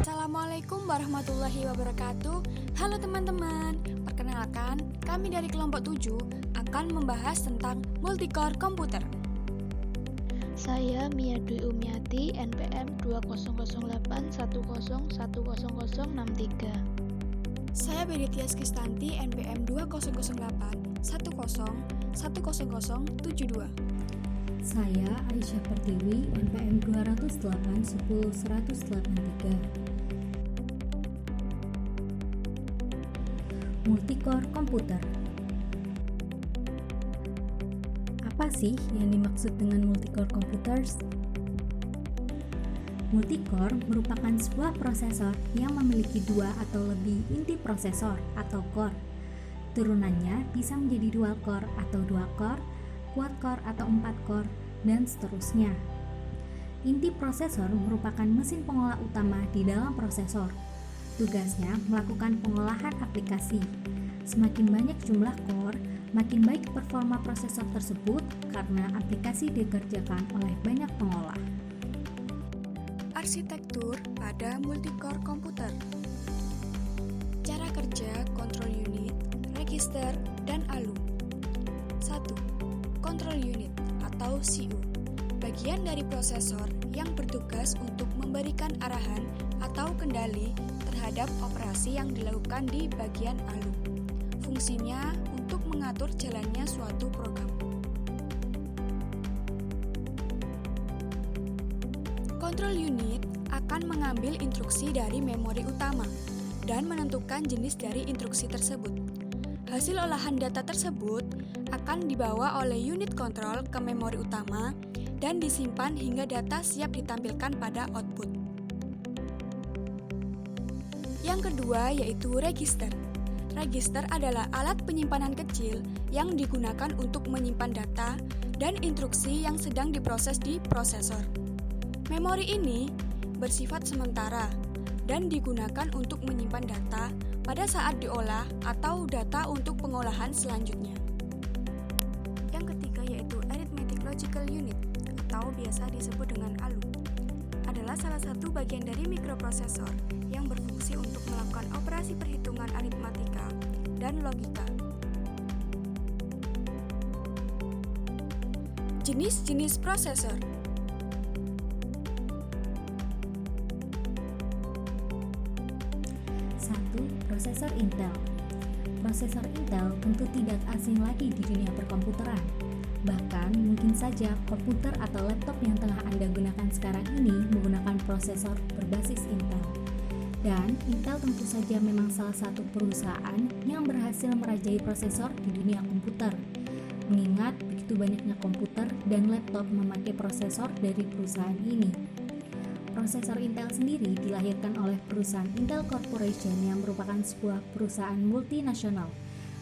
Assalamualaikum warahmatullahi wabarakatuh. Halo teman-teman, perkenalkan kami dari kelompok 7 akan membahas tentang multicore komputer. Saya Mia Dwi Umiati, NPM 200810101063. Saya Beditya Skistanti, NPM 200810101072. Saya Aisyah Pertiwi, NPM 2081183. Multicore komputer. Apa sih yang dimaksud dengan multicore computers? Multicore merupakan sebuah prosesor yang memiliki dua atau lebih inti prosesor atau core. Turunannya bisa menjadi dual core atau dua core, quad core atau 4 core, dan seterusnya. Inti prosesor merupakan mesin pengolah utama di dalam prosesor. Tugasnya melakukan pengolahan aplikasi. Semakin banyak jumlah core, makin baik performa prosesor tersebut karena aplikasi dikerjakan oleh banyak pengolah. Arsitektur pada multicore komputer. Cara kerja control unit, register, dan ALU. 1. Control unit atau CU, bagian dari prosesor yang bertugas untuk memberikan arahan atau kendali terhadap operasi yang dilakukan di bagian ALU. Fungsinya untuk mengatur jalannya suatu program. Control unit akan mengambil instruksi dari memori utama dan menentukan jenis dari instruksi tersebut. Hasil olahan data tersebut akan dibawa oleh unit kontrol ke memori utama dan disimpan hingga data siap ditampilkan pada output. Yang kedua yaitu register. Register adalah alat penyimpanan kecil yang digunakan untuk menyimpan data dan instruksi yang sedang diproses di prosesor. Memori ini bersifat sementara dan digunakan untuk menyimpan data pada saat diolah atau data untuk pengolahan selanjutnya. Yang ketiga yaitu Arithmetic Logical Unit atau biasa disebut dengan ALU. Adalah salah satu bagian dari mikroprosesor yang berfungsi untuk melakukan operasi perhitungan aritmatika dan logika. Jenis-jenis prosesor. Prosesor Intel. Prosesor Intel tentu tidak asing lagi di dunia perkomputeran. Bahkan mungkin saja komputer atau laptop yang tengah Anda gunakan sekarang ini menggunakan prosesor berbasis Intel. Dan Intel tentu saja memang salah satu perusahaan yang berhasil merajai prosesor di dunia komputer. Mengingat begitu banyaknya komputer dan laptop memakai prosesor dari perusahaan ini. Prosesor Intel sendiri dilahirkan oleh perusahaan Intel Corporation yang merupakan sebuah perusahaan multinasional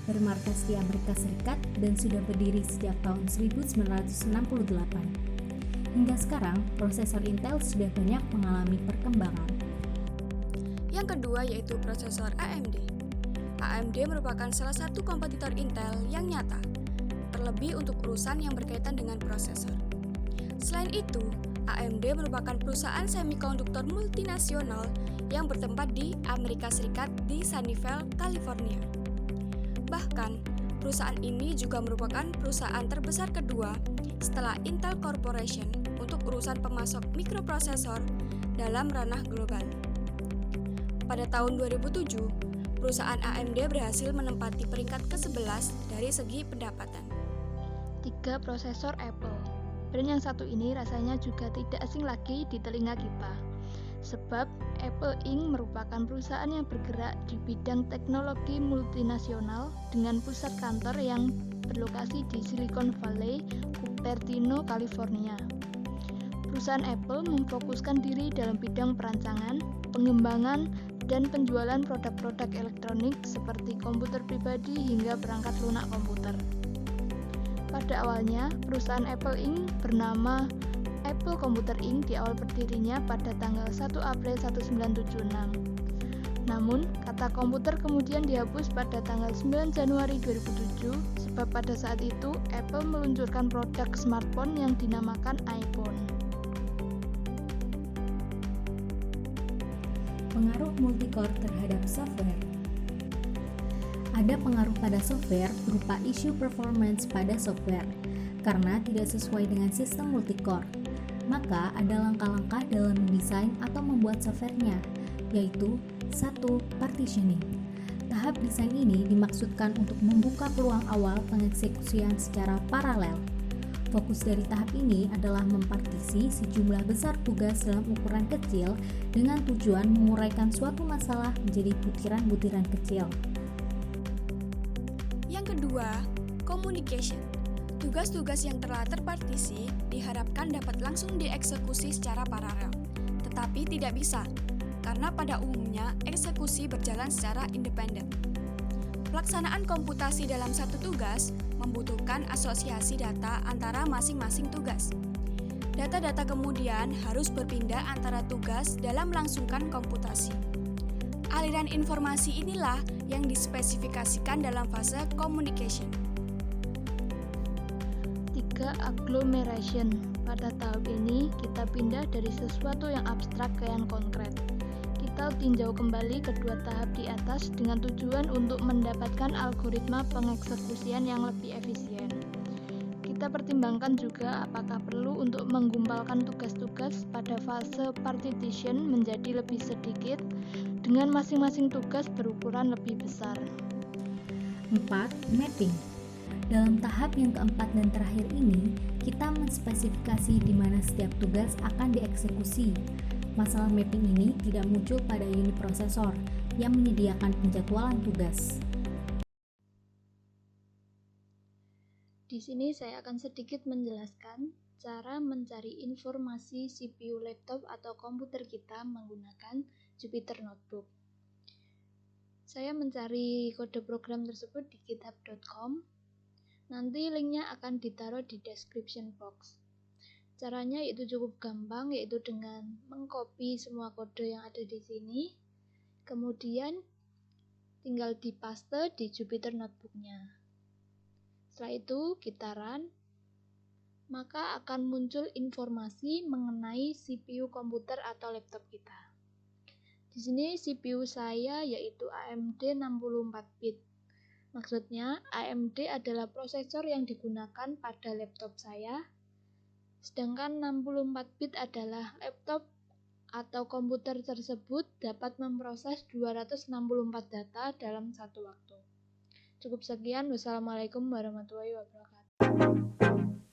bermarkas di Amerika Serikat dan sudah berdiri sejak tahun 1968. Hingga sekarang, prosesor Intel sudah banyak mengalami perkembangan. Yang kedua yaitu prosesor AMD. AMD merupakan salah satu kompetitor Intel yang nyata, terlebih untuk urusan yang berkaitan dengan prosesor. Selain itu, AMD merupakan perusahaan semikonduktor multinasional yang bertempat di Amerika Serikat di Sunnyvale, California. Bahkan, perusahaan ini juga merupakan perusahaan terbesar kedua setelah Intel Corporation untuk urusan pemasok mikroprosesor dalam ranah global. Pada tahun 2007, perusahaan AMD berhasil menempati peringkat ke-11 dari segi pendapatan. 3. Prosesor Apple. Brand yang satu ini rasanya juga tidak asing lagi di telinga kita. Sebab Apple Inc. merupakan perusahaan yang bergerak di bidang teknologi multinasional dengan pusat kantor yang berlokasi di Silicon Valley, Cupertino, California. Perusahaan Apple memfokuskan diri dalam bidang perancangan, pengembangan, dan penjualan produk-produk elektronik seperti komputer pribadi hingga perangkat lunak komputer. Pada awalnya, perusahaan Apple Inc. bernama Apple Computer Inc. di awal berdirinya pada tanggal 1 April 1976. Namun, kata komputer kemudian dihapus pada tanggal 9 Januari 2007 sebab pada saat itu Apple meluncurkan produk smartphone yang dinamakan iPhone. Pengaruh multicore terhadap software. Ada pengaruh pada software berupa isu performance pada software karena tidak sesuai dengan sistem multicore. Maka ada langkah-langkah dalam mendesain atau membuat softwarenya, yaitu 1. Partitioning. Tahap desain ini dimaksudkan untuk membuka peluang awal pengeksekusian secara paralel. Fokus dari tahap ini adalah mempartisi sejumlah besar tugas dalam ukuran kecil dengan tujuan menguraikan suatu masalah menjadi butiran-butiran kecil. Yang kedua, communication. Tugas-tugas yang telah terpartisi diharapkan dapat langsung dieksekusi secara paralel, tetapi tidak bisa, karena pada umumnya eksekusi berjalan secara independen. Pelaksanaan komputasi dalam satu tugas membutuhkan asosiasi data antara masing-masing tugas. Data-data kemudian harus berpindah antara tugas dalam melangsungkan komputasi. Aliran informasi inilah yang dispesifikasikan dalam fase communication. 3. Agglomeration. Pada tahap ini, kita pindah dari sesuatu yang abstrak ke yang konkret. Kita tinjau kembali kedua tahap di atas dengan tujuan untuk mendapatkan algoritma pengeksekusian yang lebih efisien. Kita pertimbangkan juga apakah perlu untuk menggumpalkan tugas-tugas pada fase partition menjadi lebih sedikit dengan masing-masing tugas berukuran lebih besar. 4. Mapping. Dalam tahap yang keempat dan terakhir ini, kita menspesifikasi di mana setiap tugas akan dieksekusi. Masalah mapping ini tidak muncul pada unit prosesor yang menyediakan penjadwalan tugas. Di sini saya akan sedikit menjelaskan cara mencari informasi CPU laptop atau komputer kita menggunakan Jupyter Notebook. Saya mencari kode program tersebut di github.com. Nanti linknya akan ditaruh di description box. Caranya itu cukup gampang, yaitu dengan mengcopy semua kode yang ada di sini, kemudian tinggal dipaste di Jupyter Notebook-nya. Setelah itu kita run, maka akan muncul informasi mengenai CPU komputer atau laptop kita. Di sini CPU saya yaitu AMD 64-bit. Maksudnya, AMD adalah prosesor yang digunakan pada laptop saya, sedangkan 64-bit adalah laptop atau komputer tersebut dapat memproses 264 data dalam satu waktu. Cukup sekian, wassalamualaikum warahmatullahi wabarakatuh.